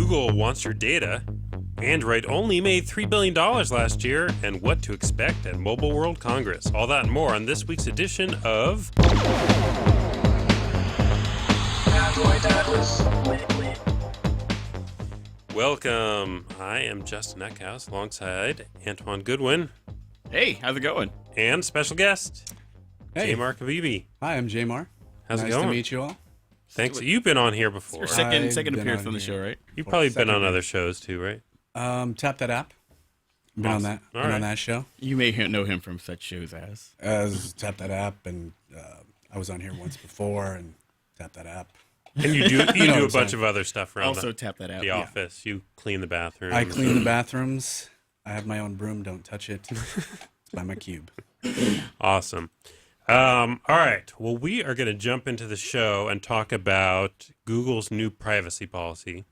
Google wants your data. Android only made $3 billion last year, and what to expect at Mobile World Congress. All that and more on this week's edition of Android Atlas Weekly. Welcome. I am Justin Eckhouse alongside Antoine Goodwin. Hey, how's it going? And special guest, Hey. J-Mar Kavibi. Hi, I'm J-Mar. How's it nice going? to meet you all. Thanks. You've been on here before. Your I've second been appearance on on the here. show, right? You've probably been on second. other shows too, right? Tap That App. Been on that. All Been right. on that show. You may know him from such shows as Tap That App, and I was on here once before, and Tap That App. And you do know do what a I'm bunch saying. of other stuff around also Tap That Out. the office. You clean the bathroom. I clean the bathrooms. I have my own broom. Don't touch it. It's by my cube. Awesome. All right. Well, we are going to jump into the show and talk about Google's new privacy policy,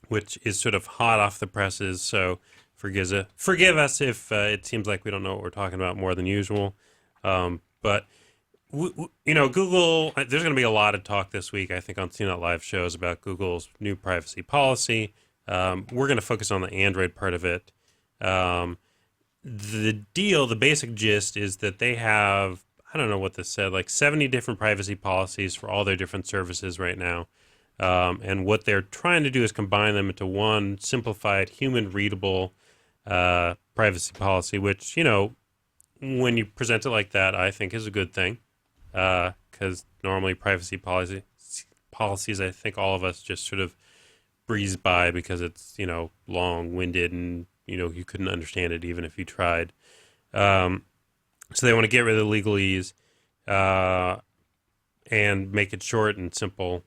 which is sort of hot off the presses. So forgive us if it seems like we don't know what we're talking about more than usual. But Google. There's going to be a lot of talk this week, I think, on CNET Live shows about Google's new privacy policy. We're going to focus on the Android part of it. The basic gist is that they have, I don't know what this said, like 70 different privacy policies for all their different services right now. And what they're trying to do is combine them into one simplified, human-readable privacy policy, which, when you present it like that, I think is a good thing. Because normally privacy policies, I think all of us just sort of breeze by because it's, long-winded and you couldn't understand it even if you tried. So they want to get rid of the legalese and make it short and simple.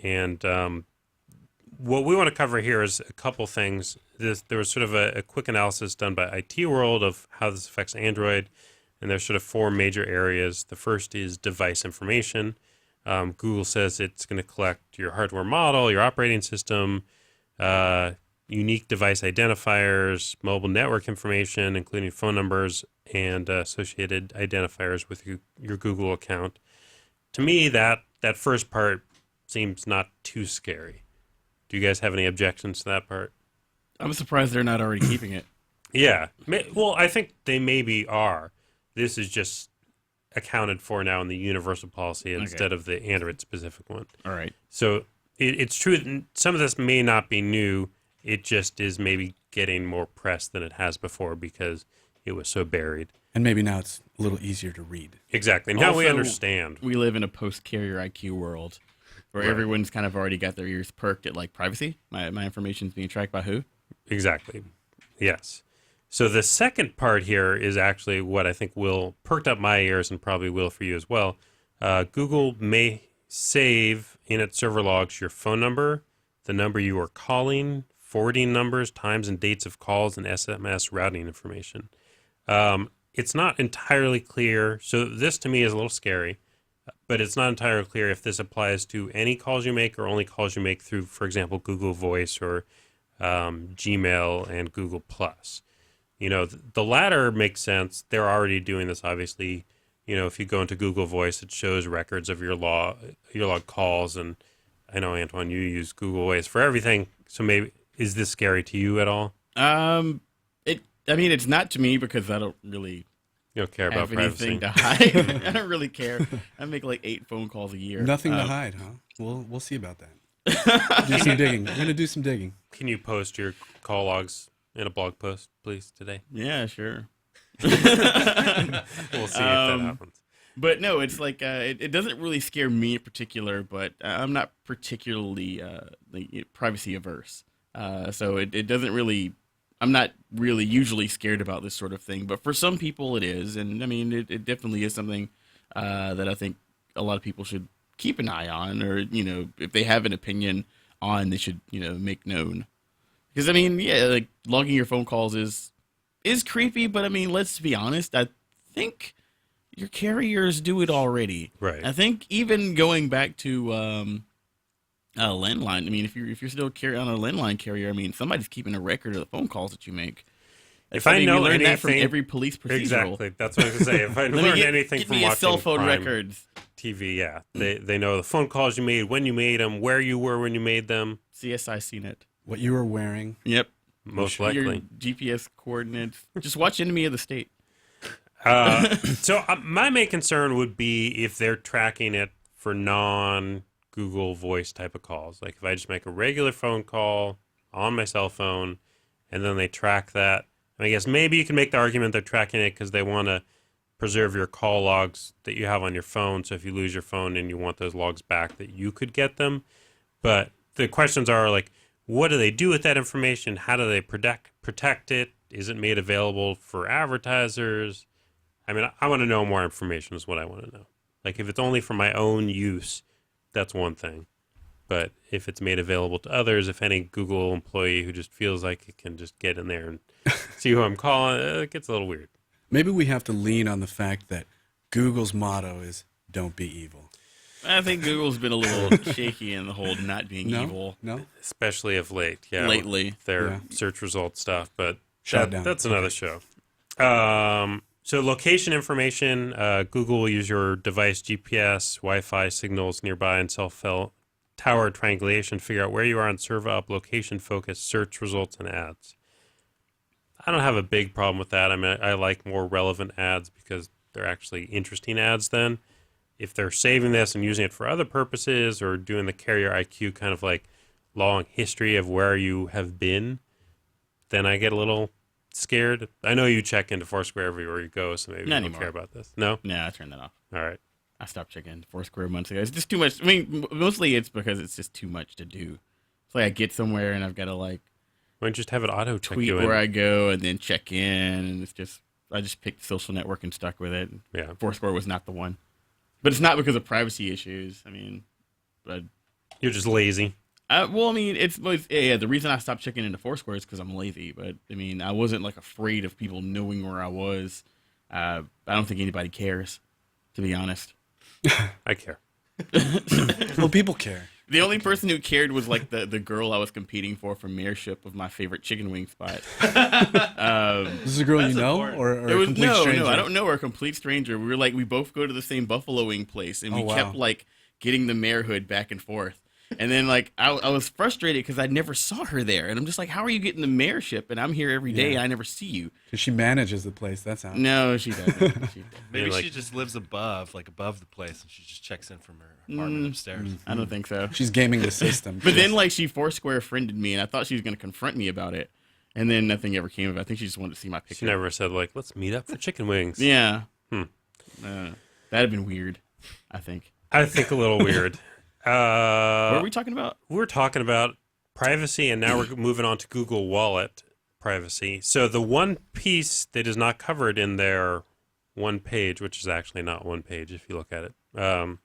And what we want to cover here is a couple things. There was sort of a quick analysis done by IT World of how this affects Android, and there's sort of four major areas. The first is device information. Google says it's going to collect your hardware model, your operating system, unique device identifiers, mobile network information, including phone numbers and associated identifiers with your Google account. To me, that first part seems not too scary. Do you guys have any objections to that part? I'm surprised they're not already keeping it. Yeah. Well, I think they maybe are. This is just accounted for now in the universal policy instead of the Android-specific one. All right. So it's true that some of this may not be new. It just is maybe getting more press than it has before because it was so buried. And maybe now it's a little easier to read. Exactly. Now we Also, understand. We live in a post-carrier IQ world where everyone's kind of already got their ears perked at like privacy. My information's being tracked by who? Exactly. Yes. So the second part here is actually what I think will perked up my ears and probably will for you as well. Google may save in its server logs your phone number, the number you are calling, forwarding numbers, times and dates of calls, and SMS routing information. It's not entirely clear. So this to me is a little scary, but it's not entirely clear if this applies to any calls you make or only calls you make through, for example, Google Voice or Gmail and Google+. The latter makes sense. They're already doing this, obviously. If you go into Google Voice, it shows records of your log calls. And I know, Antoine, you use Google Voice for everything. So maybe, is this scary to you at all? It's not to me because I don't really You don't care about have privacy. anything to hide. I don't really care. I make like 8 phone calls a year. Nothing to hide, huh? We'll see about that. Do some digging. We're gonna do some digging. Can you post your call logs in a blog post, please, today? Yeah, sure. We'll see if that happens. But no, it's like it doesn't really scare me in particular, but I'm not particularly privacy averse. So it doesn't really, I'm not really usually scared about this sort of thing. But for some people it is. And I mean, it definitely is something that I think a lot of people should keep an eye on, or, if they have an opinion on, they should, make known. Because, I mean, yeah, like logging your phone calls is creepy, but I mean, let's be honest. I think your carriers do it already. Right. I think even going back to landline. I mean, if you're still on a landline carrier, I mean, somebody's keeping a record of the phone calls that you make. If I We know learned that from anything, every police procedural. exactly. That's what I was going to say. If I Let me learned get, anything get from me a watching cell phone crime records. TV, yeah, they know the phone calls you made, when you made them, where you were when you made them. CSI CNET. What you were wearing. Yep. Most Your likely. GPS coordinates. Just watch Enemy of the State. So my main concern would be if they're tracking it for non-Google Voice type of calls. Like if I just make a regular phone call on my cell phone, and then they track that. And I guess maybe you can make the argument they're tracking it because they want to preserve your call logs that you have on your phone. So if you lose your phone and you want those logs back, that you could get them. But the questions are like, what do they do with that information? How do they protect it? Is it made available for advertisers? I mean, I want to know more information is what I want to know. Like if it's only for my own use, that's one thing. But if it's made available to others, if any Google employee who just feels like it can just get in there and see who I'm calling, it gets a little weird. Maybe we have to lean on the fact that Google's motto is "Don't be evil." I think Google's been a little shaky in the whole not being No, evil no. Especially of late. Yeah, lately. with their Yeah. search result stuff. But Shut down. that's another show. So location information, Google will use your device GPS, Wi-Fi signals nearby, and cell phone tower triangulation to figure out where you are and serve up location-focused search results and ads. I don't have a big problem with that. I mean, I like more relevant ads because they're actually interesting ads then. If they're saving this and using it for other purposes or doing the carrier IQ kind of like long history of where you have been, then I get a little scared. I know you check into Foursquare everywhere you go, so maybe you don't care about this. No? No, I turned that off. All right. I stopped checking Foursquare months ago. It's just too much. I mean, mostly it's because it's just too much to do. It's like I get somewhere and I've got to like Why don't you just have it auto check tweet you in? where I go and then check in, and it's just I just picked social network and stuck with it. Yeah. Foursquare was not the one, but it's not because of privacy issues. I mean, but You're just lazy. well, I mean, yeah. The reason I stopped checking into Foursquare is because I'm lazy. But I mean, I wasn't like afraid of people knowing where I was. I don't think anybody cares, to be honest. I care. Well, people care. The only person who cared was like the girl I was competing for mayorship of my favorite chicken wing spot. This is a girl you know, or It a was complete no, stranger? I don't know her. A complete stranger. We were like, we both go to the same buffalo wing place, and we wow. kept like getting the mayorhood back and forth. And then like I was frustrated because I never saw her there, and I'm just like, how are you getting the mayorship? And I'm here every day, and I never see you. Because she manages the place. That's how. No, she doesn't. She doesn't. Maybe like- she just lives above the place, and she just checks in from her apartment upstairs. I don't think so. She's gaming the system. But then like she Foursquare friended me, and I thought she was going to confront me about it, and then nothing ever came of it. I think she just wanted to see my picture. She never said like, let's meet up for chicken wings. Yeah. Hmm. That'd have been weird, I think. I think a little weird. What are we talking about? We're talking about privacy, and now we're moving on to Google Wallet privacy. So the one piece that is not covered in their one page, which is actually not one page if you look at it,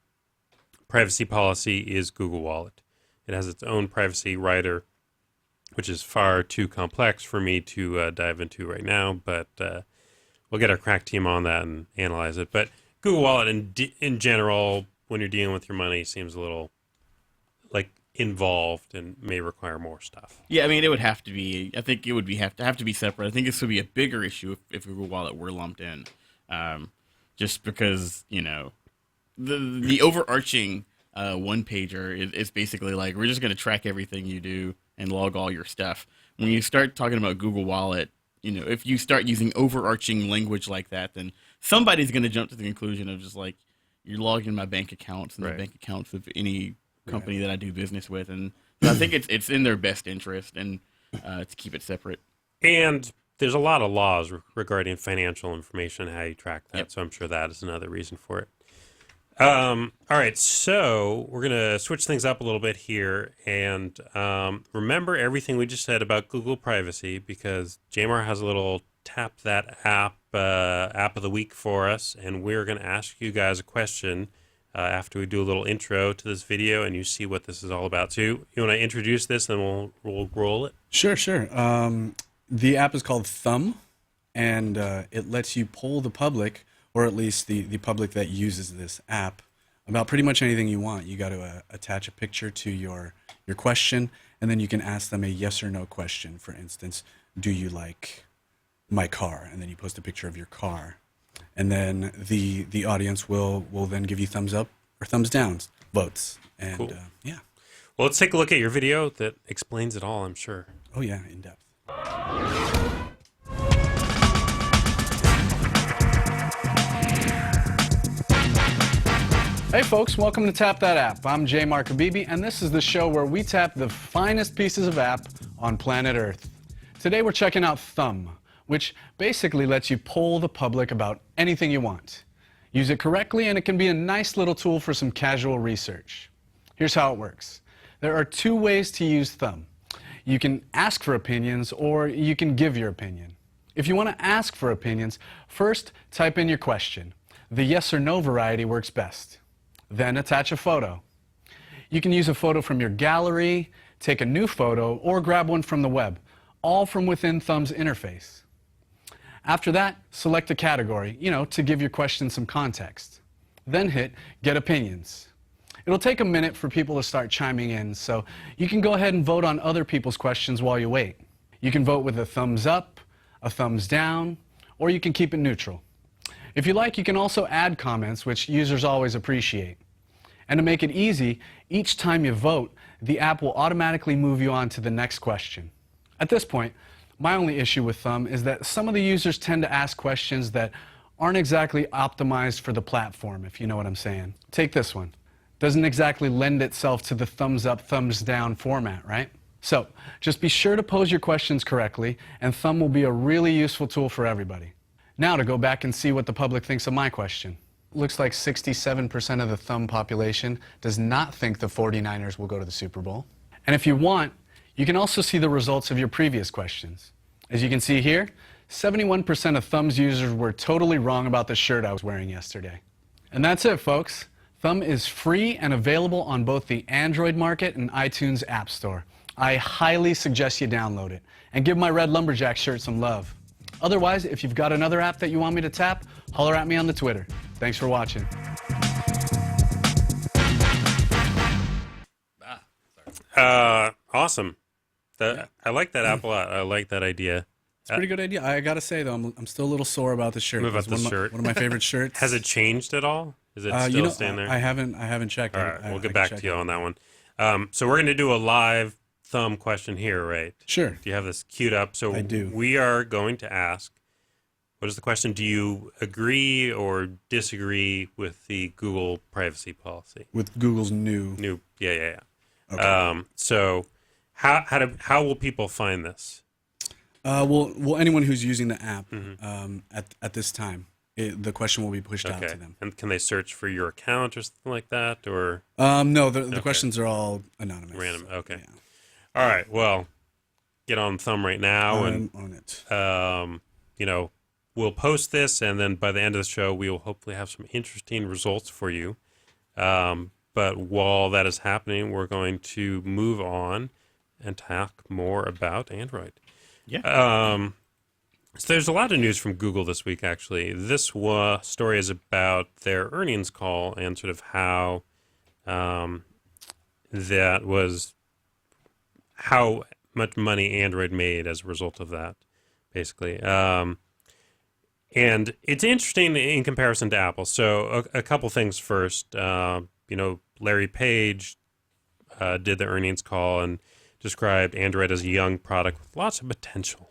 privacy policy is Google Wallet. It has its own privacy rider, which is far too complex for me to dive into right now, but we'll get our crack team on that and analyze it. But Google Wallet in general, when you're dealing with your money, seems a little like involved and may require more stuff. Yeah, I mean, it would have to be. I think it would have to be separate. I think this would be a bigger issue if Google Wallet were lumped in, just because the overarching one pager is basically like we're just going to track everything you do and log all your stuff. When you start talking about Google Wallet, if you start using overarching language like that, then somebody's going to jump to the conclusion of just like you're logging my bank accounts and the bank accounts of any company that I do business with, and so I think it's in their best interest and to keep it separate. And there's a lot of laws regarding financial information, how you track that. Yep. So I'm sure that is another reason for it. All right, so we're going to switch things up a little bit here. And remember everything we just said about Google privacy, because Jamar has a little Tap That App of the week for us. And we're going to ask you guys a question after we do a little intro to this video and you see what this is all about. So you want to introduce this, then we'll roll it? Sure. The app is called Thumb, and it lets you poll the public, or at least the public that uses this app, about pretty much anything you want. You got to attach a picture to your question, and then you can ask them a yes or no question. For instance, do you like my car, and then you post a picture of your car, and then the audience will then give you thumbs up or thumbs down votes. And Cool. yeah, Well, let's take a look at your video that explains it all, I'm sure. oh yeah, in depth. Hey folks, welcome to Tap That App. I'm Jay Mark Habibi, and this is the show where we tap the finest pieces of app on planet Earth. Today we're checking out Thumb, which basically lets you poll the public about anything you want. Use it correctly and it can be a nice little tool for some casual research. Here's how it works. There are two ways to use Thumb. You can ask for opinions or you can give your opinion. If you want to ask for opinions, first type in your question. The yes or no variety works best. Then attach a photo. You can use a photo from your gallery, take a new photo, or grab one from the web, all from within Thumb's interface. After that, select a category, to give your question some context. Then hit Get Opinions. It'll take a minute for people to start chiming in, so you can go ahead and vote on other people's questions while you wait. You can vote with a thumbs up, a thumbs down, or you can keep it neutral. If you like, you can also add comments, which users always appreciate. And to make it easy, each time you vote, the app will automatically move you on to the next question. At this point, my only issue with Thumb is that some of the users tend to ask questions that aren't exactly optimized for the platform, if you know what I'm saying. Take this one. Doesn't exactly lend itself to the thumbs up, thumbs down format, right? So just be sure to pose your questions correctly, and Thumb will be a really useful tool for everybody. Now to go back and see what the public thinks of my question. Looks like 67% of the Thumb population does not think the 49ers will go to the Super Bowl. And if you want, you can also see the results of your previous questions. As you can see here, 71% of Thumb's users were totally wrong about the shirt I was wearing yesterday. And that's it, folks. Thumb is free and available on both the Android market and iTunes App Store. I highly suggest you download it and give my Red Lumberjack shirt some love. Otherwise, if you've got another app that you want me to tap, holler at me on the Twitter. Thanks for watching. Awesome. I like that app a lot. I like that idea. It's a pretty good idea. I gotta say though, I'm still a little sore about the shirt. About It's the shirt. One of my favorite shirts. Has it changed at all? Is it still staying there? I haven't checked. All right, we'll get I back can to you check on that one. So we're going to do a live Thumb question here, right? Sure. Do you have this queued up? So I do. We are going to ask, what is the question? Do you agree or disagree with the Google privacy policy? With Google's new. Yeah. Okay. So how will people find this? Well, anyone who's using the app Mm-hmm. at this time, the question will be pushed out to them. And can they search for your account or something like that, or No, the questions are all anonymous. random? Okay. Yeah. All right. Well, get on Thumb right now, I'm on it. and we'll post this, and then by the end of the show, we will hopefully have some interesting results for you. But while that is happening, we're going to move on and talk more about Android. Yeah. So there's a lot of news from Google this week, actually. This story is about their earnings call and sort of how how much money Android made as a result of that, basically. And it's interesting in comparison to Apple. So a couple things first. Larry Page did the earnings call and described Android as a young product with lots of potential.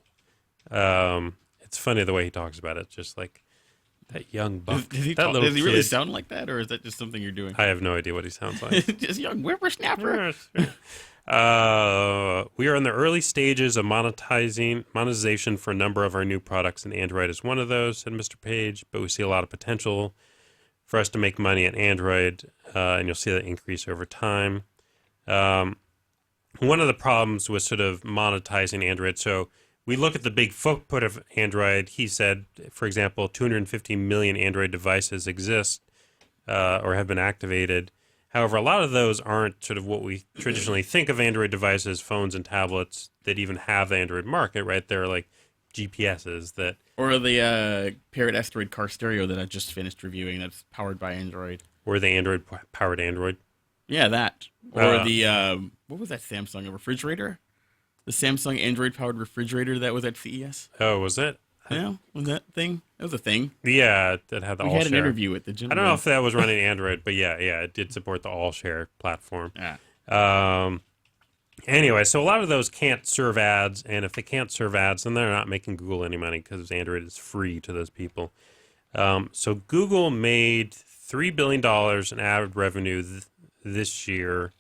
It's funny the way he talks about it, just like that young buck. Does he really kid. sound like that, or is that just something you're doing? I have no idea what he sounds like. Just young whippersnapper. We are in the early stages of monetization for a number of our new products, and Android is one of those, said Mr. Page, but we see a lot of potential for us to make money at Android, and you'll see that increase over time. One of the problems with sort of monetizing Android, so we look at the big footprint of Android. He said, for example, 250 million Android devices exist or have been activated. However, a lot of those aren't sort of what we traditionally think of Android devices, phones and tablets that even have the Android market, right? They're like GPSs that... Or the Parrot Asteroid car stereo that I just finished reviewing that's powered by Android. Or the Android-powered Android. Yeah, that. Or the, what was that Samsung, a refrigerator? The Samsung Android-powered refrigerator that was at CES? Oh, was it? Yeah, was that thing? That was a thing. Yeah, that had the We all had share. an interview with the I gentleman. don't know if that was running Android, but yeah, it did support the all share platform. Yeah. Anyway, so a lot of those can't serve ads, and if they can't serve ads, then they're not making Google any money because Android is free to those people. So Google made $3 billion in ad revenue this year,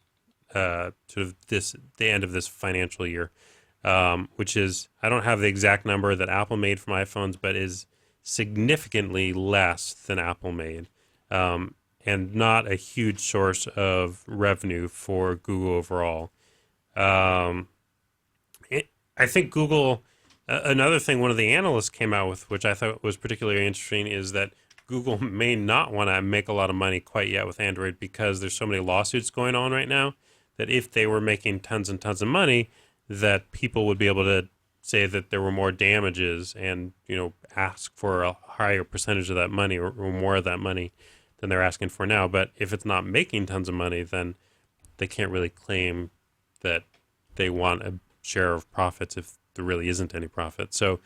sort of the end of this financial year, which is, I don't have the exact number that Apple made from iPhones, but is significantly less than Apple made, and not a huge source of revenue for Google overall. I think Google, another thing one of the analysts came out with, which I thought was particularly interesting, is that Google may not want to make a lot of money quite yet with Android because there's so many lawsuits going on right now that if they were making tons and tons of money, that people would be able to say that there were more damages and, ask for a higher percentage of that money or more of that money than they're asking for now. But if it's not making tons of money, then they can't really claim that they want a share of profits if there really isn't any profit. So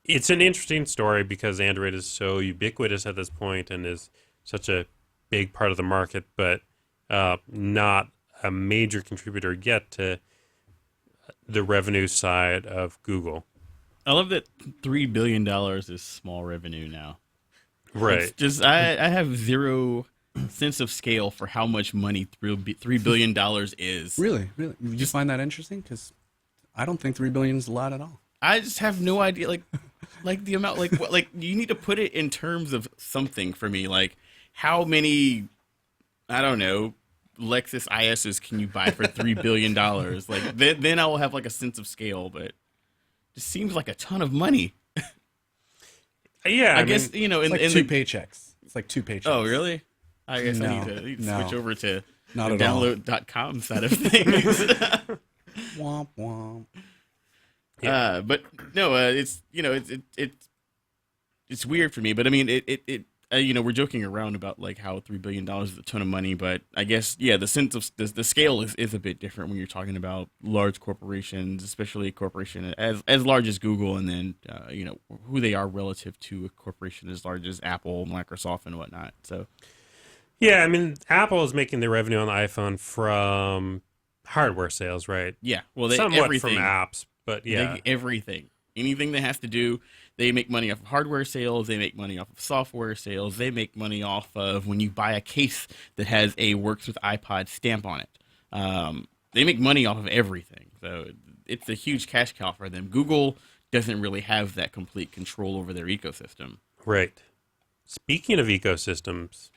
it's an interesting story because Android is so ubiquitous at this point and is such a big part of the market, but not a major contributor yet to the revenue side of Google. I love that $3 billion is small revenue now. Right. It's just I have zero sense of scale for how much money $3 billion is. Really? Did you find that interesting? Because I don't think $3 billion is a lot at all. I just have no idea, like the amount, like you need to put it in terms of something for me, like how many, I don't know, Lexus ISs can you buy for $3 billion? Like then I will have like a sense of scale, but it just seems like a ton of money. Yeah, I guess mean, it's like two paychecks. It's like two paychecks. Oh, really? I guess I need to switch over to the download.com side of things. Womp womp. Yeah. But no, it's it's weird for me. But I mean, it we're joking around about like how $3 billion is a ton of money, but I guess the sense of the scale is a bit different when you're talking about large corporations, especially a corporation as large as Google, and then who they are relative to a corporation as large as Apple, Microsoft, and whatnot. So. Yeah, I mean, Apple is making their revenue on the iPhone from hardware sales, right? Yeah, well, somewhat everything. From apps, but yeah, everything, anything that has to do, they make money off of hardware sales. They make money off of software sales. They make money off of when you buy a case that has a Works with iPod stamp on it. They make money off of everything, so it's a huge cash cow for them. Google doesn't really have that complete control over their ecosystem. Right. Speaking of ecosystems.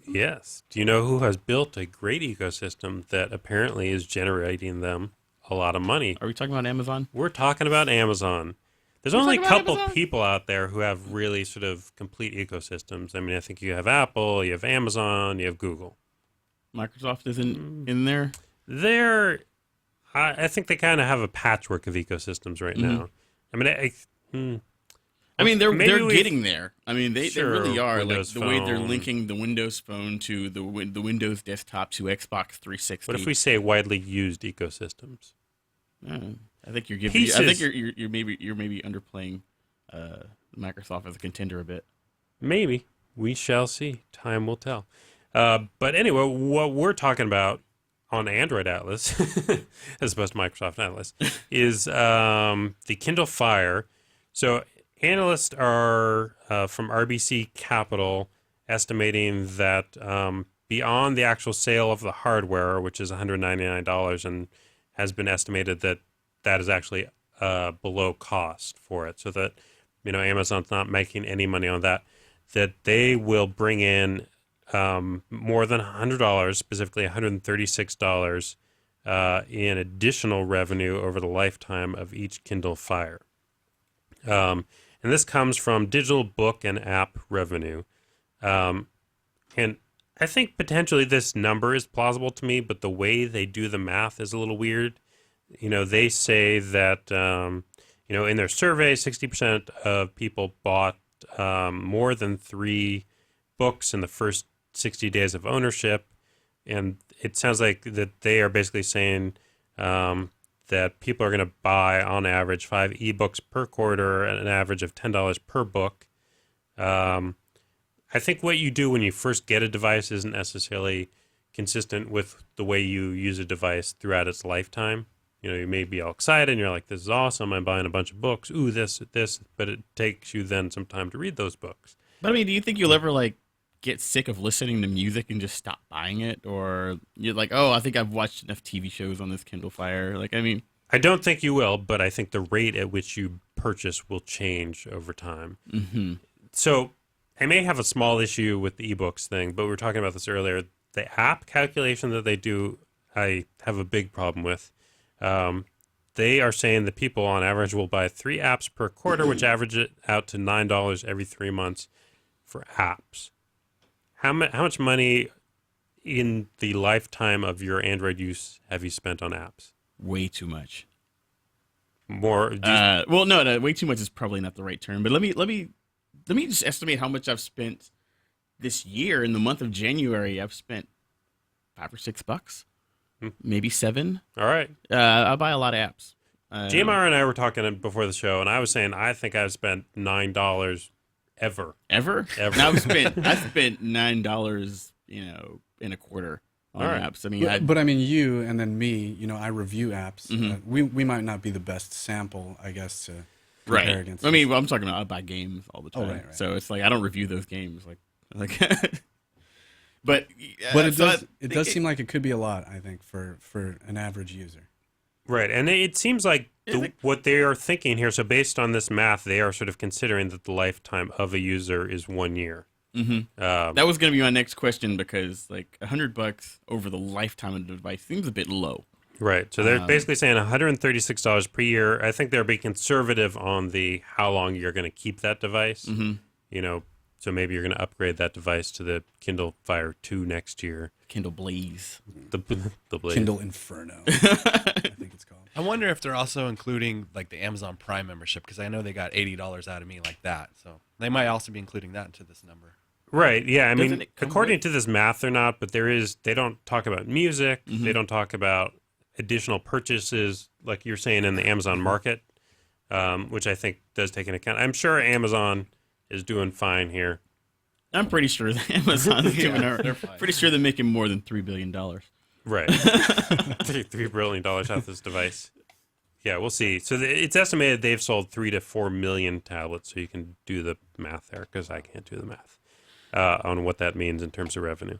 Yes. Do you know who has built a great ecosystem that apparently is generating them a lot of money? Are we talking about Amazon? We're talking about Amazon. There's only a couple people out there who have really sort of complete ecosystems. I mean, I think you have Apple, you have Amazon, you have Google. Microsoft isn't in there? I think they kind of have a patchwork of ecosystems right now. I mean, I mean, they're getting there. I mean, they really are. Windows like the way they're linking the Windows Phone to the Windows Desktop to Xbox 360. What if we say widely used ecosystems? I think you're giving. I think you're maybe underplaying Microsoft as a contender a bit. Maybe we shall see. Time will tell. But anyway, what we're talking about on Android Atlas, as opposed to Microsoft Atlas, is the Kindle Fire. So analysts are from RBC Capital estimating that beyond the actual sale of the hardware, which is $199, and has been estimated that that is actually below cost for it, so that Amazon's not making any money on that, that they will bring in more than $100, specifically $136 in additional revenue over the lifetime of each Kindle Fire. And this comes from digital book and app revenue. And I think potentially this number is plausible to me, but the way they do the math is a little weird. They say that, in their survey, 60% of people bought more than 3 books in the first 60 days of ownership. And it sounds like that they are basically saying that people are going to buy on average 5 ebooks per quarter at an average of $10 per book. I think what you do when you first get a device isn't necessarily consistent with the way you use a device throughout its lifetime. You know, you may be all excited and you're like, this is awesome, I'm buying a bunch of books, ooh, this, but it takes you then some time to read those books. But I mean, do you think you'll ever like get sick of listening to music and just stop buying it? Or you're like, oh, I think I've watched enough TV shows on this Kindle Fire. Like, I mean, I don't think you will, but I think the rate at which you purchase will change over time. mm-hmm. So I may have a small issue with the ebooks thing, but we were talking about this earlier. The app calculation that they do, I have a big problem with. They are saying that people on average will buy 3 apps per quarter, which average it out to $9 every 3 months for apps. How much money in the lifetime of your Android use have you spent on apps? Way too much. More? Well, no, way too much is probably not the right term. But let me just estimate how much I've spent this year. In the month of January, I've spent $5 or $6, maybe $7. All right. I buy a lot of apps. JMR and I were talking before the show, and I was saying I think I've spent $9 ever. Ever? Now I spent $9, in a quarter on All right. apps. I mean, But I mean, you and then me, I review apps. Mhm. We might not be the best sample, I guess, to compare right. against. I mean, well, I'm talking about I buy games all the time. right. So it's like I don't review those games. Like, but it does seem like it could be a lot. I think for an average user. Right, and it seems like what they are thinking here, so based on this math, they are sort of considering that the lifetime of a user is 1 year. Mm-hmm. That was going to be my next question, because like $100 over the lifetime of the device seems a bit low. Right, so they're basically saying $136 per year. I think they're being conservative on the how long you're going to keep that device. Mm-hmm. So maybe you're going to upgrade that device to the Kindle Fire 2 next year. Kindle Blaze. The Blaze. Kindle Inferno, I think it's called. I wonder if they're also including like the Amazon Prime membership, because I know they got $80 out of me like that. So they might also be including that into this number. Right, yeah. I Doesn't mean, it come according with- to this math, they're not, but they don't talk about music. Mhm. They don't talk about additional purchases, like you're saying, in the Amazon market, which I think does take into account. I'm sure Amazon is doing fine here. I'm pretty sure that Amazon's doing Yeah, it. they're fine. Pretty sure they're making more than $3 billion. Right. $3 billion off this device. Yeah, we'll see. So it's estimated they've sold 3 to 4 million tablets, so you can do the math there, because I can't do the math on what that means in terms of revenue.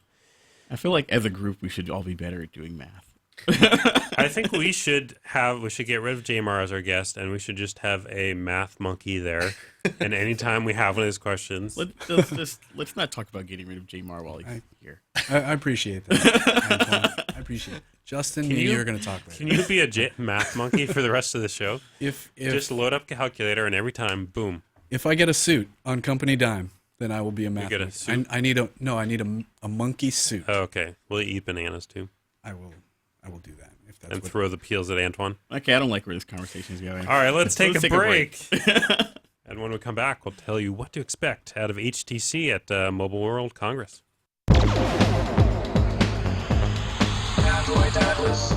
I feel like as a group, we should all be better at doing math. I think we should get rid of JMR as our guest, and we should just have a math monkey there. And anytime we have one of these questions, Let's not talk about getting rid of Jamar while he's here. I appreciate that. Antoine. I appreciate it. Justin, me and you are going to talk later. can you be a math monkey for the rest of the show? If Just load up calculator, and every time, boom. if I get a suit on company dime, then I will be a math. get a monkey. suit? I need a monkey suit. Oh, okay. Will you eat bananas too? I will do that if that's And what. throw the peels at Antoine? Okay, I don't like where this conversation is going. All right, let's take Let's a take a break. And when we come back, we'll tell you what to expect out of HTC at Mobile World Congress. Android Atlas.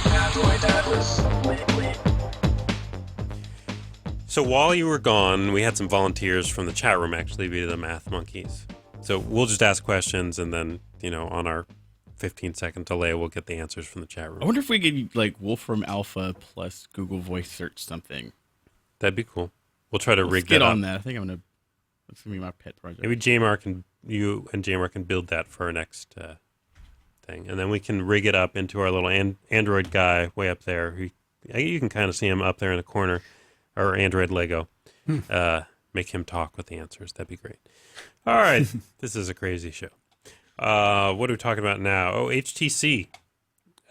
Android Atlas. So while you were gone, we had some volunteers from the chat room actually be the math monkeys. So we'll just ask questions, and then, on our 15-second delay, we'll get the answers from the chat I room. wonder if we could like Wolfram Alpha plus Google Voice search something. That'd be cool. We'll try to Let's rig get that up. on that. I think that's gonna be my pet project. Maybe you and JMR can build that for our next thing, and then we can rig it up into our little Android guy way up there. You can kind of see him up there in the corner, our Android Lego. Make him talk with the answers. That'd be great. All right, this is a crazy show. What are we talking about now? Oh, HTC.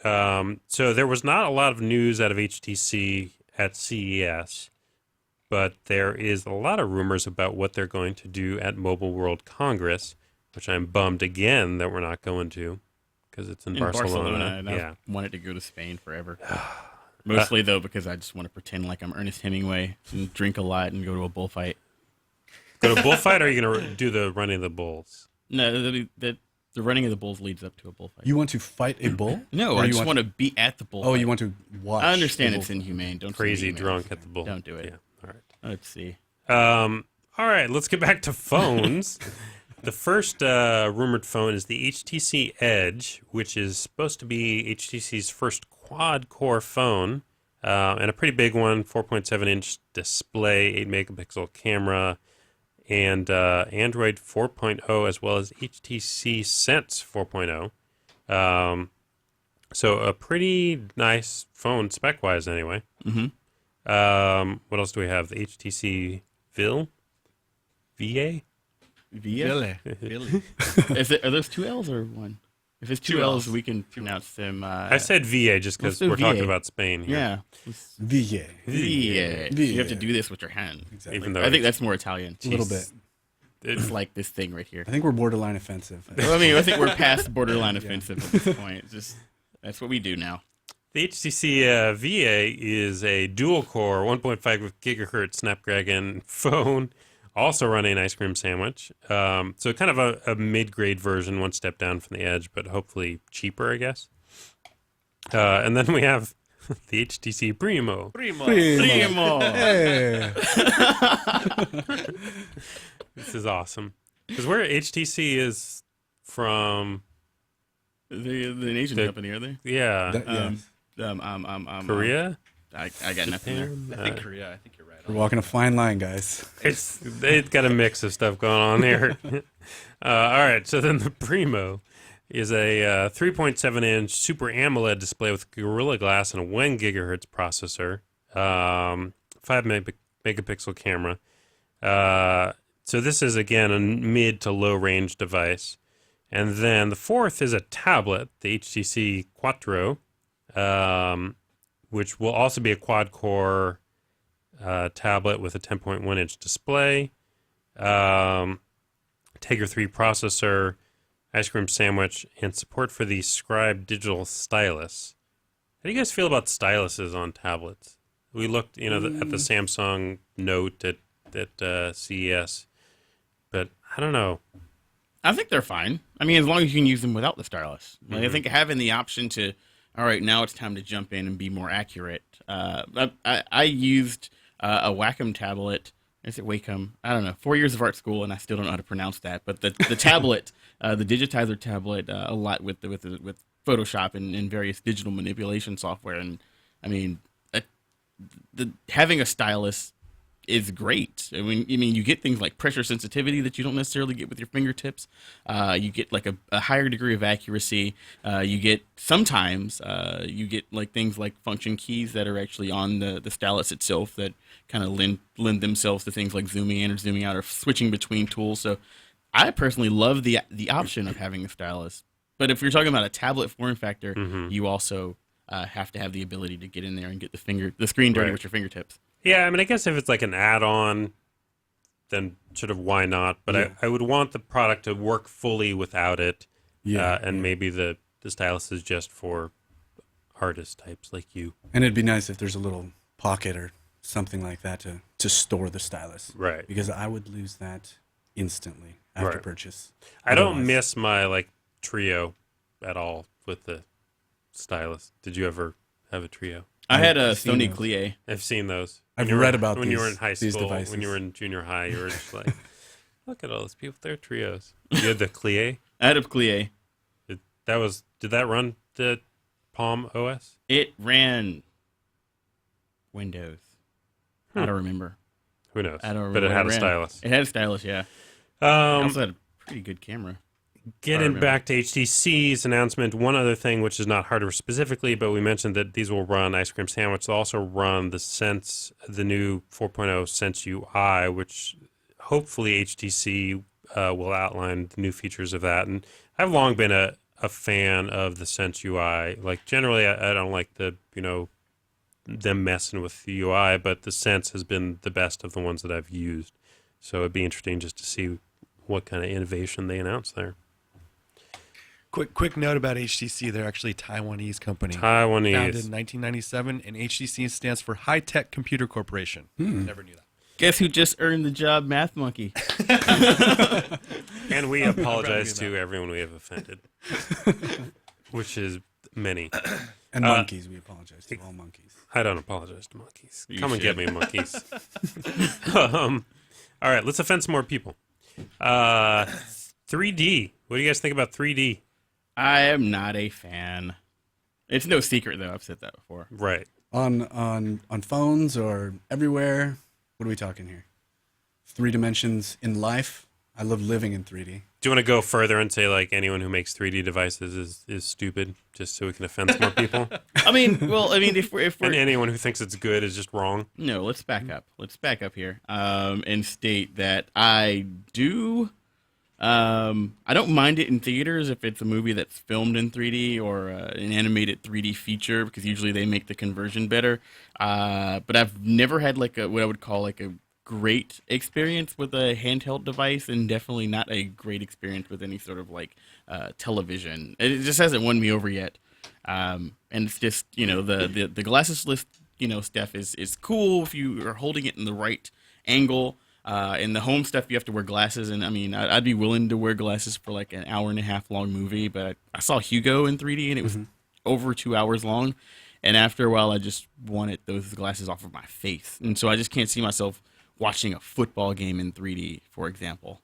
So there was not a lot of news out of HTC at CES, but there is a lot of rumors about what they're going to do at Mobile World Congress, which I'm bummed again that we're not going to, because it's in Barcelona. And Yeah. I've wanted to go to Spain forever. Mostly though because I just want to pretend like I'm Ernest Hemingway and drink a lot and go to a bullfight. Go to bullfight, or are you going to do the running of the bulls? No, the running of the bulls leads up to a bullfight. You want to fight a bull? No, Or I you just want to be at the bullfight. Oh, you want to watch? I understand the it's bullfight. inhumane. Don't Crazy say inhumane. drunk at the bull. Don't do it. Yeah. All right. Let's see. All right, let's get back to phones. The first rumored phone is the HTC Edge, which is supposed to be HTC's first quad-core phone, and a pretty big one, 4.7-inch display, 8-megapixel camera, and Android 4.0 as well as HTC Sense 4.0. So a pretty nice phone spec-wise anyway. Mm-hmm. What else do we have? The HTC VA? VA? Really? Are those two L's or one? If it's two Two L's, Ls. we can pronounce them. I said VA just because let's do we're talking VA. about Spain here. Yeah. VA. VA. You have to do this with your hand. Exactly. Even though I think that's more Italian. A little bit. It's like this thing right here. I think we're borderline offensive. Well, I mean, I think we're past borderline offensive at this point. It's just that's what we do now. The HTC VA is a dual-core 1.5 gigahertz Snapdragon phone, also running Ice Cream Sandwich. So kind of a mid-grade version, one step down from the Edge, but hopefully cheaper, I guess. And then we have the HTC Primo. Primo. Hey. This is awesome. Because where HTC is from, They're an Asian company, are they? yeah, Yes. Korea? I got nothing there. I think Korea. I think you're right. We're walking a fine line, guys. It's got a mix of stuff going on here. All right, so then the Primo is a 3.7-inch Super AMOLED display with Gorilla Glass and a 1 gigahertz processor, 5 megapixel camera. So this is, again, a mid to low-range device. And then the fourth is a tablet, the HTC Quattro, which will also be a quad-core tablet with a 10.1-inch display, Tegra 3 processor, Ice Cream Sandwich, and support for the Scribe digital stylus. How do you guys feel about styluses on tablets? We looked, at the Samsung Note at CES, but I don't know. I think they're fine. I mean, as long as you can use them without the stylus. Like, I think having the option to, all right, now it's time to jump in and be more accurate. I used a Wacom tablet. Is it Wacom? I don't know. 4 years of art school, and I still don't know how to pronounce that. But the tablet, the digitizer tablet, a lot with Photoshop and various digital manipulation software. And I mean, having a stylus is great. I mean, you get things like pressure sensitivity that you don't necessarily get with your fingertips. You get like a higher degree of accuracy. You get like things like function keys that are actually on the stylus itself that kind of lend themselves to things like zooming in or zooming out or switching between tools. So I personally love the option of having a stylus. But if you're talking about a tablet form factor, you also have to have the ability to get in there and get the screen dirty with your fingertips. Yeah, I mean, I guess if it's like an add-on, then sort of why not? But I would want the product to work fully without it. Yeah. And maybe the stylus is just for artist types like you. And it'd be nice if there's a little pocket or something like that to store the stylus. Right. Because I would lose that instantly after Right. purchase. I don't Otherwise- miss my Trio at all with the stylus. Did you ever have a Trio? I had a I've seen Sony those. Clie. I've seen those. I've When you were- read about when you were in these- high these school. devices. When you were in junior high, you were just like, look at all those people with their Trios. You had the Clie. I had a Clie. Did that run the Palm OS? It ran Windows. I don't remember. Who knows? I don't remember. But it what had a ran. stylus. It had a stylus, yeah. It Um, also had a pretty good camera. Getting remember. back to HTC's announcement, one other thing which is not hardware specifically, but we mentioned that these will run Ice Cream Sandwich. They'll also run the new 4.0 Sense UI, which hopefully HTC will outline the new features of that. And I've long been a fan of the Sense UI. Like generally, I don't like them messing with the UI, but the Sense has been the best of the ones that I've used. So it'd be interesting just to see what kind of innovation they announce there. Quick note about HTC. They're actually a Taiwanese company. Taiwanese. Founded in 1997, and HTC stands for High Tech Computer Corporation. Never knew that. Guess who just earned the job, Math Monkey? And we apologize to everyone we have offended, which is many. And monkeys, we apologize to all monkeys. I don't apologize to monkeys. You Come and get should. me, monkeys. All right, let's offend some more people. 3D. What do you guys think about 3D? I am not a fan. It's no secret, though. I've said that before. Right. On phones or everywhere? What are we talking here? 3 dimensions in life? I love living in 3D. Do you want to go further and say, like, anyone who makes 3D devices is stupid, just so we can offend some more people? I mean, if we're And anyone who thinks it's good is just wrong? no, let's back up. Let's back up here and state that I do. I don't mind it in theaters if it's a movie that's filmed in 3D or an animated 3D feature, because usually they make the conversion better. But I've never had like what I would call like a great experience with a handheld device, and definitely not a great experience with any sort of like television. It just hasn't won me over yet. And it's just, the glasses list, stuff is cool if you are holding it in the right angle. In the home stuff, you have to wear glasses, and I mean, I'd be willing to wear glasses for like an hour and a half long movie, but I saw Hugo in 3D, and it was over 2 hours long, and after a while, I just wanted those glasses off of my face, and so I just can't see myself watching a football game in 3D, for example.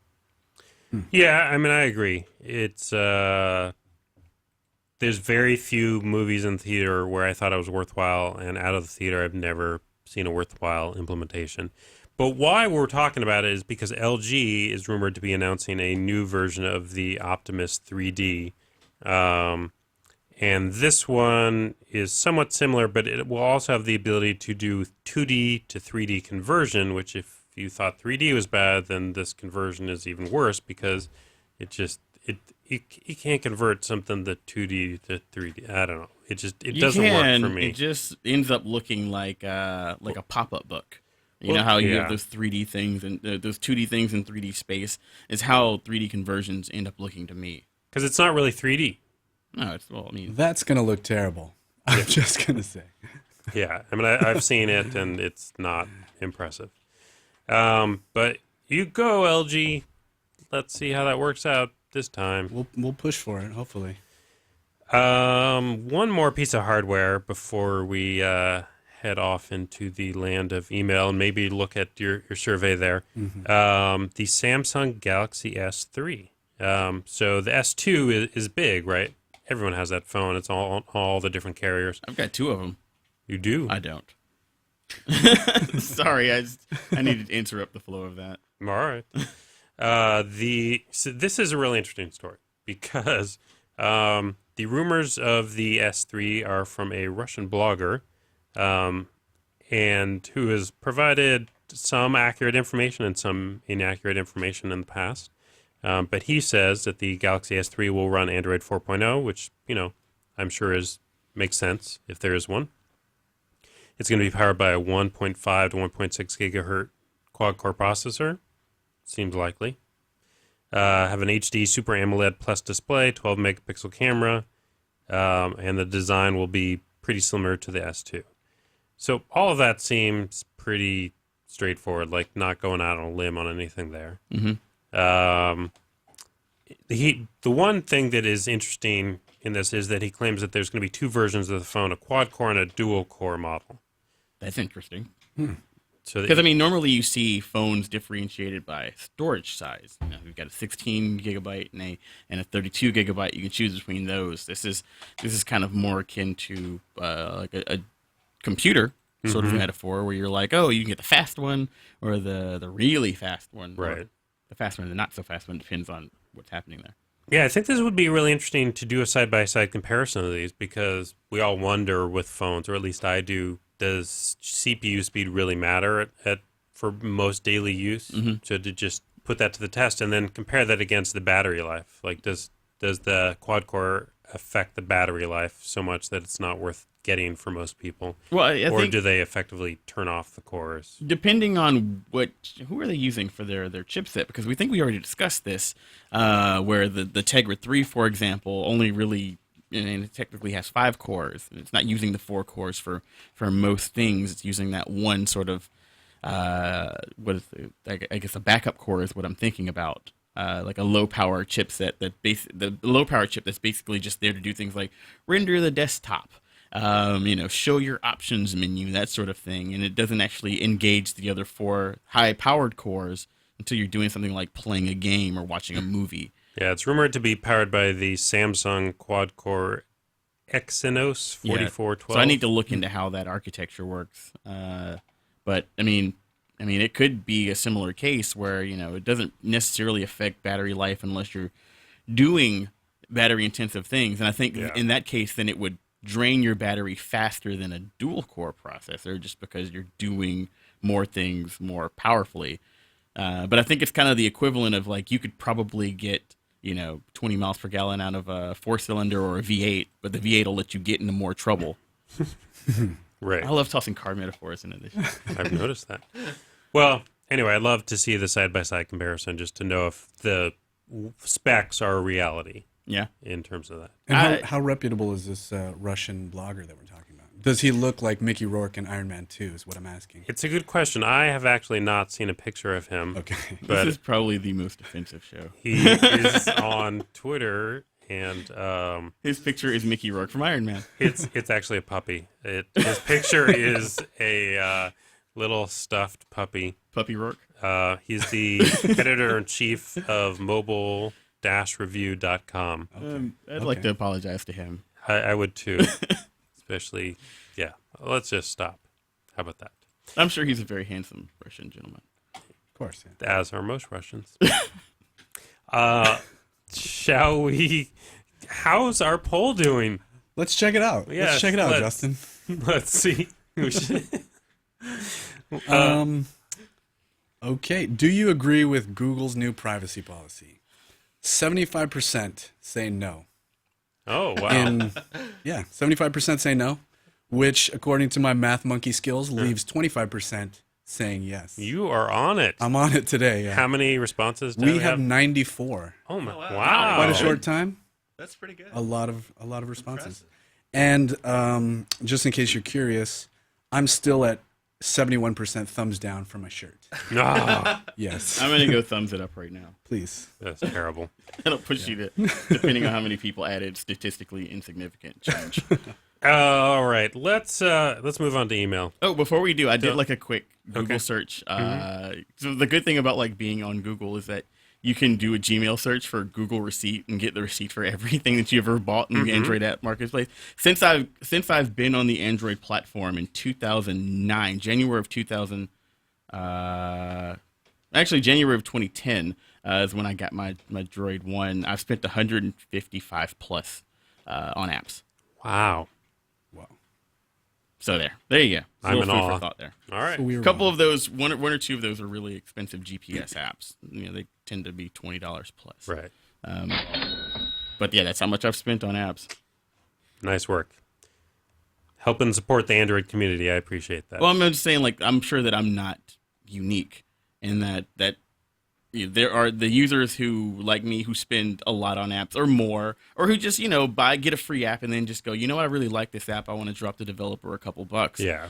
Yeah, I mean, I agree. It's there's very few movies in theater where I thought it was worthwhile, and out of the theater, I've never seen a worthwhile implementation. But why we're talking about it is because LG is rumored to be announcing a new version of the Optimus 3D. And this one is somewhat similar, but it will also have the ability to do 2D to 3D conversion, which if you thought 3D was bad, then this conversion is even worse because you can't convert something to 2D to 3D. I don't know. It doesn't work for me. It just ends up looking like a pop-up book. You know how you have those 3D things and those 2D things in 3D space is how 3D conversions end up looking to me. Because it's not really 3D. No, That's going to look terrible. I'm just going to say. Yeah, I mean, I've seen it, and it's not impressive. But you go, LG. Let's see how that works out this time. We'll push for it, hopefully. One more piece of hardware before we head off into the land of email and maybe look at your survey there. The Samsung Galaxy S3. So the S2 is big, right? Everyone has that phone. It's all the different carriers. I've got 2 of them. You do? I don't. Sorry, I needed to interrupt the flow of that. All right. So this is a really interesting story because the rumors of the S3 are from a Russian blogger, and who has provided some accurate information and some inaccurate information in the past. But he says that the Galaxy S3 will run Android 4.0, which, I'm sure makes sense if there is one. It's going to be powered by a 1.5 to 1.6 gigahertz quad-core processor. Seems likely. Have an HD Super AMOLED Plus display, 12 megapixel camera, and the design will be pretty similar to the S2. So all of that seems pretty straightforward, like not going out on a limb on anything there. The one thing that is interesting in this is that he claims that there's going to be 2 versions of the phone, a quad-core and a dual-core model. That's interesting. So Because, normally you see phones differentiated by storage size. You've got a 16 gigabyte and a 32 gigabyte. You can choose between those. This is kind of more akin to like a computer sort of metaphor, where you're like, oh, you can get the fast one or the really fast one. Right. Or the fast one and the not so fast one. Depends on what's happening there. Yeah, I think this would be really interesting to do a side-by-side comparison of these because we all wonder with phones, or at least I do, does CPU speed really matter for most daily use? So to just put that to the test and then compare that against the battery life. Like, does the quad-core affect the battery life so much that it's not worth getting for most people? Well, I or think do they effectively turn off the cores? depending on who are they using for their chipset, because we think we already discussed this, where the Tegra 3, for example, only really, and it technically has 5 cores. It's not using the 4 cores for most things. It's using that one sort of what is I guess a backup core is what I'm thinking about. Like a low power chipset the low power chip that's basically just there to do things like render the desktop, show your options menu, that sort of thing, and it doesn't actually engage the other 4 high powered cores until you're doing something like playing a game or watching a movie. Yeah, it's rumored to be powered by the Samsung quad-core Exynos 4412. So I need to look into how that architecture works. But I mean, it could be a similar case where it doesn't necessarily affect battery life unless you're doing battery-intensive things. And I think in that case, then it would drain your battery faster than a dual-core processor, just because you're doing more things more powerfully. But I think it's kind of the equivalent of like you could probably get 20 miles per gallon out of a 4-cylinder or a V8, but the V8 will let you get into more trouble. Right. I love tossing car metaphors into this. I've noticed that. Well, anyway, I'd love to see the side-by-side comparison just to know if the specs are a reality. Yeah. In terms of that. And how reputable is this Russian blogger that we're talking about? Does he look like Mickey Rourke in Iron Man 2 is what I'm asking. It's a good question. I have actually not seen a picture of him. Okay. But this is probably the most offensive show. he is on Twitter, and his picture is Mickey Rourke from Iron Man. it's actually a puppy. His picture is a little stuffed puppy. Puppy Rourke? He's the editor-in-chief of mobile-review.com. I'd like to apologize to him. I would too. Especially, let's just stop. How about that? I'm sure he's a very handsome Russian gentleman. Of course, yeah. As are most Russians. Shall we? How's our poll doing? Let's check it out. Yes, let's check it out, Justin. Let's see. Okay. Do you agree with Google's new privacy policy? 75% say no. Oh, wow. 75% say no, which, according to my math monkey skills, leaves 25% saying yes. You are on it. I'm on it today. Yeah. How many responses do we have 94. Oh, my. Oh, wow. Wow. Quite a short time. That's pretty good. A lot of responses. Impressive. And just in case you're curious, I'm still at 71% thumbs down for my shirt. Ah, Yes. I'm going to go thumbs it up right now. Please. that's terrible. That'll push you to, depending on how many people added, statistically insignificant change. All right. Let's move on to email. Oh, before we do, I did So- like a quick Google Okay. search. So the good thing about like being on Google is that you can do a Gmail search for Google receipt and get the receipt for everything that you ever bought in the Android app marketplace. Since I've been on the Android platform in 2009, January of 2000, actually January of 2010 is when I got my Droid 1. I've spent 155 plus on apps. Wow. Wow. So there you go. I'm in food awe. for thought there. All right. We were A couple wrong. of those, one or two of those are really expensive GPS apps. They tend to be $20 plus. Right. But yeah, that's how much I've spent on apps. Nice work. Helping support the Android community. I appreciate that. Well, I'm just saying, like, I'm sure that I'm not unique in that there are the users who, like me, who spend a lot on apps or more, or who just, get a free app and then just go, you know what, I really like this app. I want to drop the developer a couple bucks. Yeah.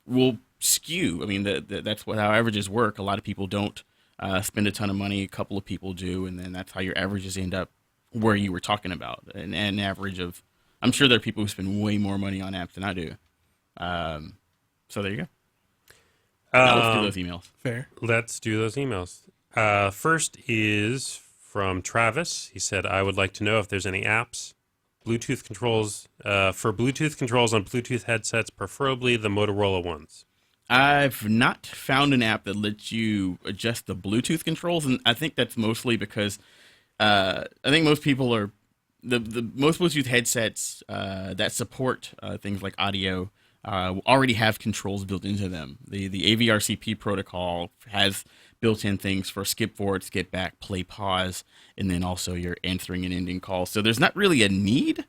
Will skew. I mean, that's how averages work. A lot of people don't spend a ton of money. A couple of people do, and then that's how your averages end up where you were talking about. An average of, I'm sure there are people who spend way more money on apps than I do. So there you go. Now let's do those emails. Fair. Let's do those emails. First is from Travis. He said, I would like to know if there's any apps, Bluetooth controls, for Bluetooth controls on Bluetooth headsets, preferably the Motorola ones. I've not found an app that lets you adjust the Bluetooth controls, and I think that's mostly because I think most people are the most Bluetooth headsets that support things like audio already have controls built into them. The AVRCP protocol has built-in things for skip forward, skip back, play, pause, and then also your answering and ending calls. So there's not really a need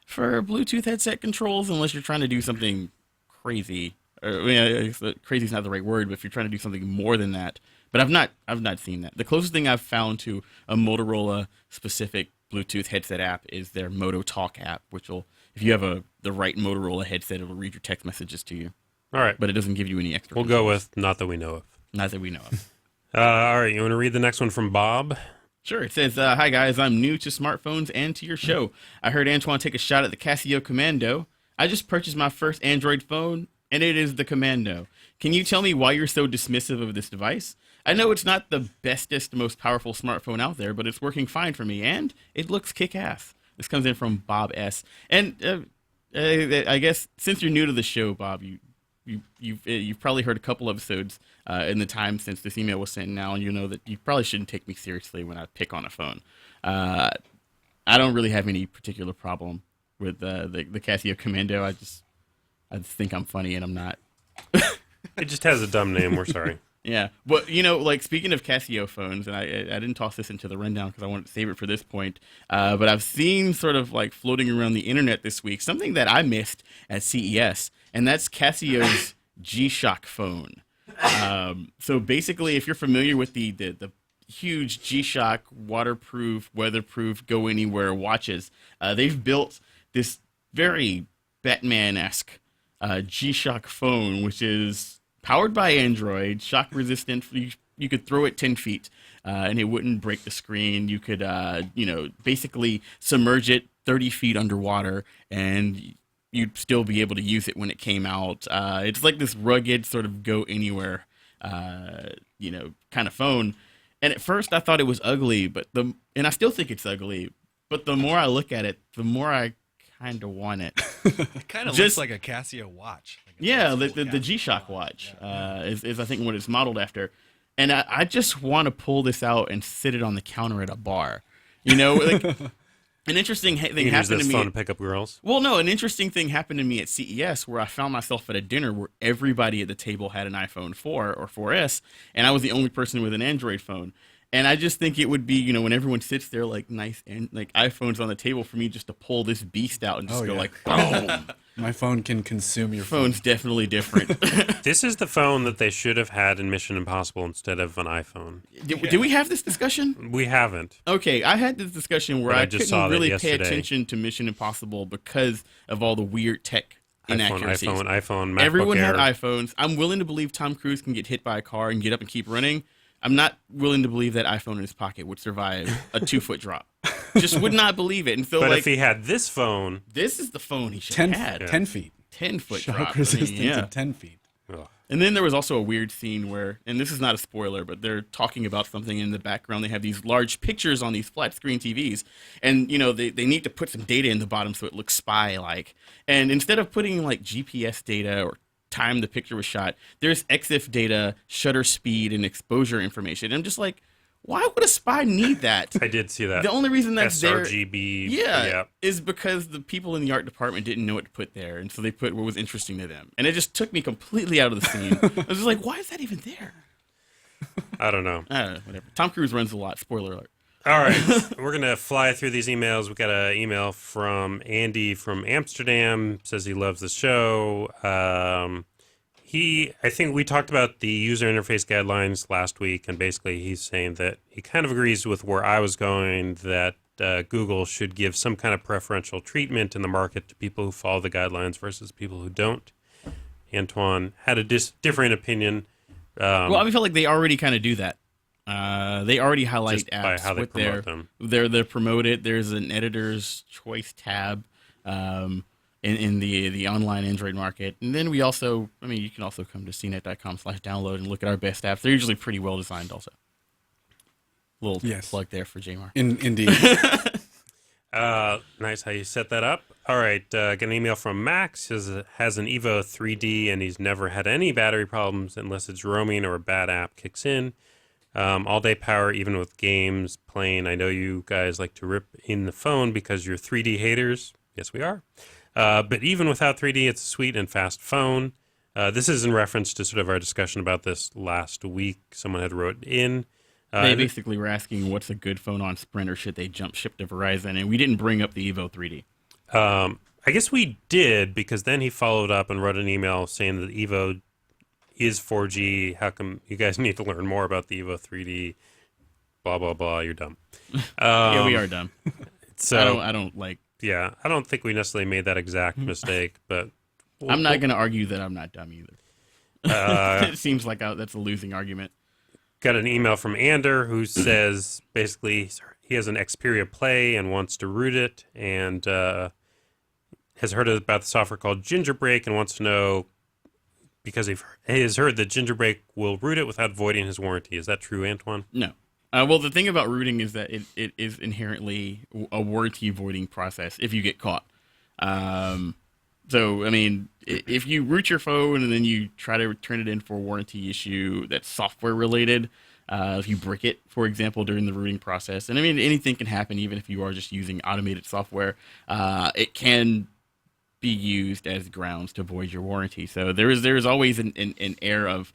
for Bluetooth headset controls unless you're trying to do something crazy. Crazy is not the right word, but if you're trying to do something more than that. But I've not seen that. The closest thing I've found to a Motorola specific Bluetooth headset app is their Moto Talk app, which will, if you have the right Motorola headset, it will read your text messages to you. All right. but it doesn't give you any extra. We'll go with not that we know of. Not that we know of. All right. You want to read the next one from Bob? Sure. It says, "Hi guys, I'm new to smartphones and to your show. I heard Antoine take a shot at the Casio Commando. I just purchased my first Android phone, and it is the Commando. Can you tell me why you're so dismissive of this device? I know it's not the bestest, most powerful smartphone out there, but it's working fine for me, and it looks kick-ass." This comes in from Bob S. And I guess since you're new to the show, Bob, you've probably heard a couple episodes in the time since this email was sent now, and you know that you probably shouldn't take me seriously when I pick on a phone. I don't really have any particular problem with the Casio Commando. I just think I'm funny, and I'm not. It just has a dumb name. We're sorry. Yeah, but like speaking of Casio phones, and I didn't toss this into the rundown because I wanted to save it for this point. But I've seen sort of like floating around the internet this week something that I missed at CES, and that's Casio's G-Shock phone. So basically, if you're familiar with the huge G-Shock waterproof, weatherproof, go anywhere watches, they've built this very Batman-esque G-Shock phone, which is powered by Android, shock resistant. You could throw it 10 feet and it wouldn't break the screen. You could, basically submerge it 30 feet underwater and you'd still be able to use it when it came out. It's like this rugged sort of go anywhere, kind of phone. And at first I thought it was ugly, and I still think it's ugly, but the more I look at it, the more I kind of want it. It kind of looks like a Casio watch. Yeah, the G-Shock watch is I think what it's modeled after. And I just want to pull this out and sit it on the counter at a bar. Like an interesting thing You use happened this to phone me. to pick up girls. Well, no, an interesting thing happened to me at CES where I found myself at a dinner where everybody at the table had an iPhone 4 or 4S, and I was the only person with an Android phone. And I just think it would be, when everyone sits there like nice and like iPhones on the table, for me just to pull this beast out and just go like, boom. My phone can consume your phone. Phone's definitely different. This is the phone that they should have had in Mission Impossible instead of an iPhone. Did we have this discussion? We haven't. Okay, I had this discussion where But I I just saw couldn't that really pay yesterday. attention to Mission Impossible because of all the weird tech inaccuracies. iPhone, MacBook Everyone Air. had iPhones. I'm willing to believe Tom Cruise can get hit by a car and get up and keep running. I'm not willing to believe that iPhone in his pocket would survive a 2-foot drop. Just would not believe it. And so, But like, if he had this phone, this is the phone he should 10, have had. 10 feet. 10-foot drop. Shock I mean, resistant yeah. to 10 feet. ugh. And then there was also a weird scene where, and this is not a spoiler, but they're talking about something in the background. They have these large pictures on these flat screen TVs, and they need to put some data in the bottom so it looks spy-like. And instead of putting like GPS data or time the picture was shot, there's EXIF data, shutter speed, and exposure information. And I'm just like, why would a spy need that? I did see that. The only reason that's there, sRGB. yeah, is because the people in the art department didn't know what to put there, and so they put what was interesting to them. And it just took me completely out of the scene. I was just like, why is that even there? I don't know. I don't know, whatever. Tom Cruise runs a lot. Spoiler alert. All right, we're going to fly through these emails. We got an email from Andy from Amsterdam, says he loves the show. I think we talked about the user interface guidelines last week, and basically he's saying that he kind of agrees with where I was going, that Google should give some kind of preferential treatment in the market to people who follow the guidelines versus people who don't. Antoine had a different opinion. Well, I feel like they already kind of do that. They already highlight Just by apps how they with promote them. They're promoted. There's an editor's choice tab in the online Android market. And then we also, you can also come to cnet.com/download and look at our best apps. They're usually pretty well designed also. Little Yes. plug there for Jamar. Indeed. Nice how you set that up. All right, got an email from Max. Has an Evo 3D, and he's never had any battery problems unless it's roaming or a bad app kicks in. All-day power, even with games playing. I know you guys like to rip in the phone because you're 3D haters. Yes, we are. But even without 3D, it's a sweet and fast phone. This is in reference to sort of our discussion about this last week. Someone had wrote in. They basically were asking what's a good phone on Sprint, or should they jump ship to Verizon? And we didn't bring up the Evo 3D. I guess we did, because then he followed up and wrote an email saying that Evo is 4G. How come you guys need to learn more about the Evo 3D? Blah, blah, blah. You're dumb. Yeah, we are dumb. So I don't like. yeah, I don't think we necessarily made that exact mistake, but I'm not going to argue that I'm not dumb either. It seems like that's a losing argument. Got an email from Ander who says basically he has an Xperia Play and wants to root it, and has heard about the software called Gingerbreak and wants to know, because he has heard that Gingerbreak will root it without voiding his warranty. Is that true, Antoine? No. Well, the thing about rooting is that it is inherently a warranty voiding process if you get caught. So, I mean, if you root your phone and then you try to turn it in for a warranty issue that's software related, if you brick it, for example, during the rooting process, and I mean, anything can happen even if you are just using automated software, it can be used as grounds to void your warranty. So there is always an air of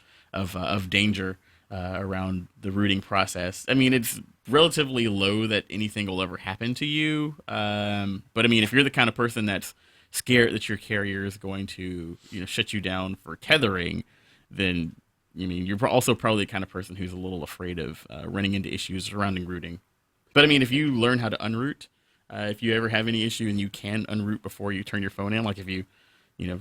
danger around the rooting process. I mean, it's relatively low that anything will ever happen to you. But I mean, if you're the kind of person that's scared that your carrier is going to, shut you down for tethering, then you're also probably the kind of person who's a little afraid of running into issues surrounding rooting. But I mean, if you learn how to unroot, if you ever have any issue and you can unroot before you turn your phone in, like if you,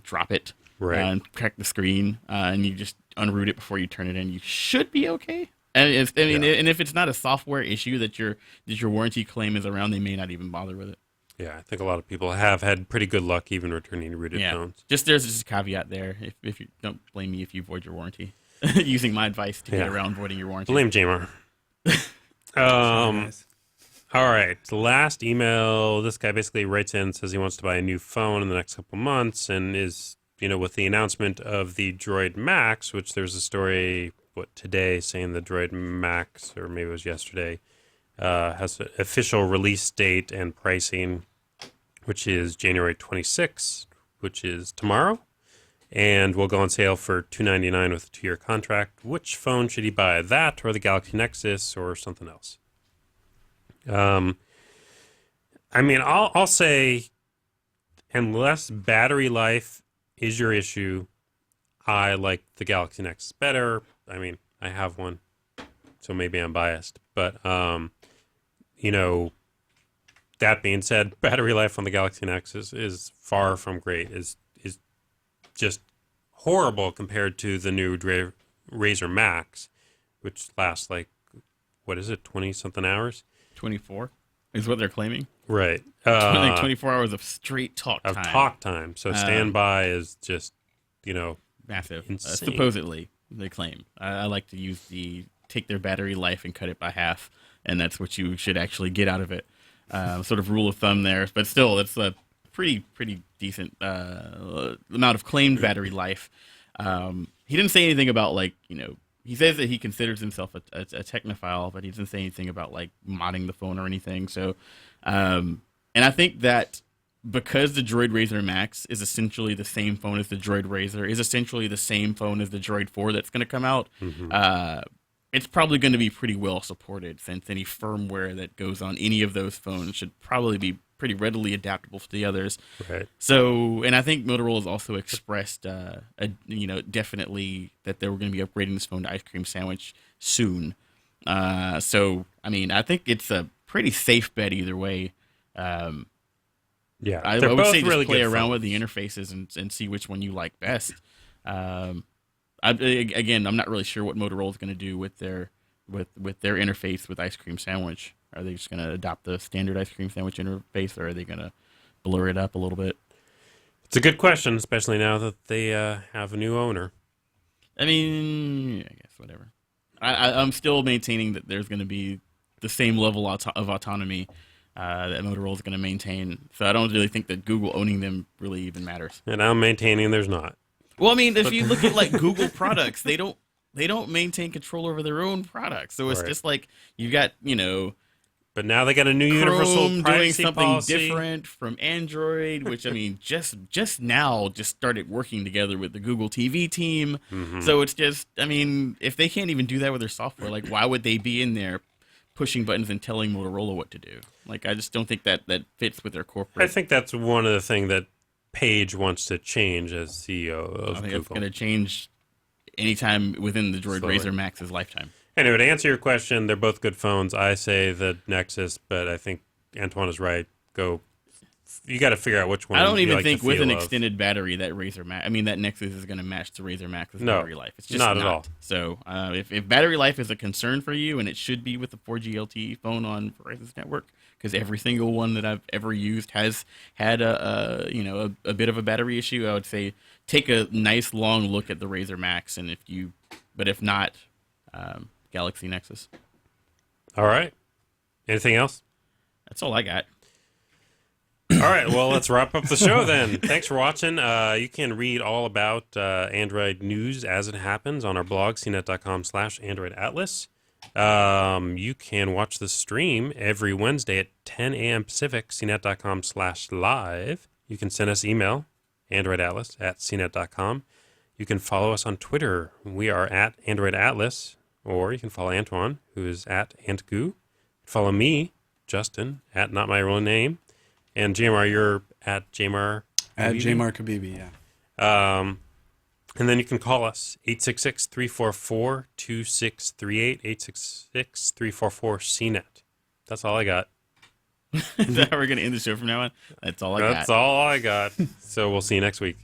drop it and crack the screen and you just unroot it before you turn it in, you should be okay. And if it's not a software issue that your warranty claim is around, they may not even bother with it. Yeah, I think a lot of people have had pretty good luck even returning rooted phones. There's just a caveat there. If you don't blame me if you void your warranty, using my advice to get around voiding your warranty. Blame Jamar. All right, the last email. This guy basically writes in and says he wants to buy a new phone in the next couple months, and is with the announcement of the Droid Max, which there's a story today saying the Droid Max, or maybe it was yesterday, has an official release date and pricing, which is January 26th, which is tomorrow, and will go on sale for $299 with a 2-year contract. Which phone should he buy, that or the Galaxy Nexus or something else? I mean, I'll say, unless battery life is your issue, I like the Galaxy Nexus better. I mean, I have one, so maybe I'm biased, but that being said, battery life on the Galaxy Nexus is far from great. Is just horrible compared to the new Razer Max, which lasts 20-something hours? 24 is what they're claiming. Right. 24 hours of straight talk time. So standby is just, massive. insane. Supposedly, they claim. I like to take their battery life and cut it by half, and that's what you should actually get out of it. Sort of rule of thumb there, but still, it's a pretty decent amount of claimed battery life. He didn't say anything about he says that he considers himself a technophile, but he doesn't say anything about modding the phone or anything. So, and I think that because the Droid Razr Max is essentially the same phone as the Droid Razr, is essentially the same phone as the Droid 4 that's going to come out, it's probably going to be pretty well supported, since any firmware that goes on any of those phones should probably be pretty readily adaptable to the others. Right. So, and I think Motorola has also expressed, definitely that they were going to be upgrading this phone to Ice Cream Sandwich soon. So, I mean, I think it's a pretty safe bet either way. I would say just play around with the interfaces and see which one you like best. I'm not really sure what Motorola is going to do with their interface with Ice Cream Sandwich. Are they just going to adopt the standard Ice Cream Sandwich interface, or are they going to blur it up a little bit? It's a good question, especially now that they have a new owner. I mean, I guess whatever. I'm still maintaining that there's going to be the same level of autonomy that Motorola is going to maintain. So I don't really think that Google owning them really even matters. And I'm maintaining there's not. Well, I mean, if you look at Google products, they don't maintain control over their own products. So it's just you've got, But now they got a new universal Chrome privacy doing something policy. different from Android, which I mean, just now started working together with the Google TV team. Mm-hmm. So it's just, I mean, if they can't even do that with their software, why would they be in there pushing buttons and telling Motorola what to do? I just don't think that fits with their corporate. I think that's one of the things that Page wants to change as CEO of I think Google. it's going to change anytime within the Droid Slowly. Razr Max's lifetime. Anyway, to answer your question, they're both good phones. I say the Nexus, but I think Antoine is right. Go you got to figure out which one. I don't you even like the think with feel an of. extended battery that that Nexus is going to match the Razer Max's No, battery life. It's just not at all. So if battery life is a concern for you, and it should be with the 4G LTE phone on Verizon's network, because every single one that I've ever used has had a bit of a battery issue, I would say take a nice long look at the Razer Max, and if not, Galaxy Nexus. All right. Anything else? That's all I got. All right, well, let's wrap up the show then. Thanks for watching. You can read all about Android news as it happens on our blog, cnet.com/Android Atlas. You can watch the stream every Wednesday at 10 a.m. Pacific, cnet.com/live. You can send us email, androidatlas@cnet.com. You can follow us on Twitter. We are at Android Atlas, or you can follow Antoine, who is at Antgoo. Follow me, Justin, at not my real name. And Jamar, you're at Jamar. At Jamar Kabibi, yeah. And then you can call us, 866-344-2638, 866-344-CNET. That's all I got. Is that how we're going to end the show from now on? That's all I got. That's all I got. So we'll see you next week.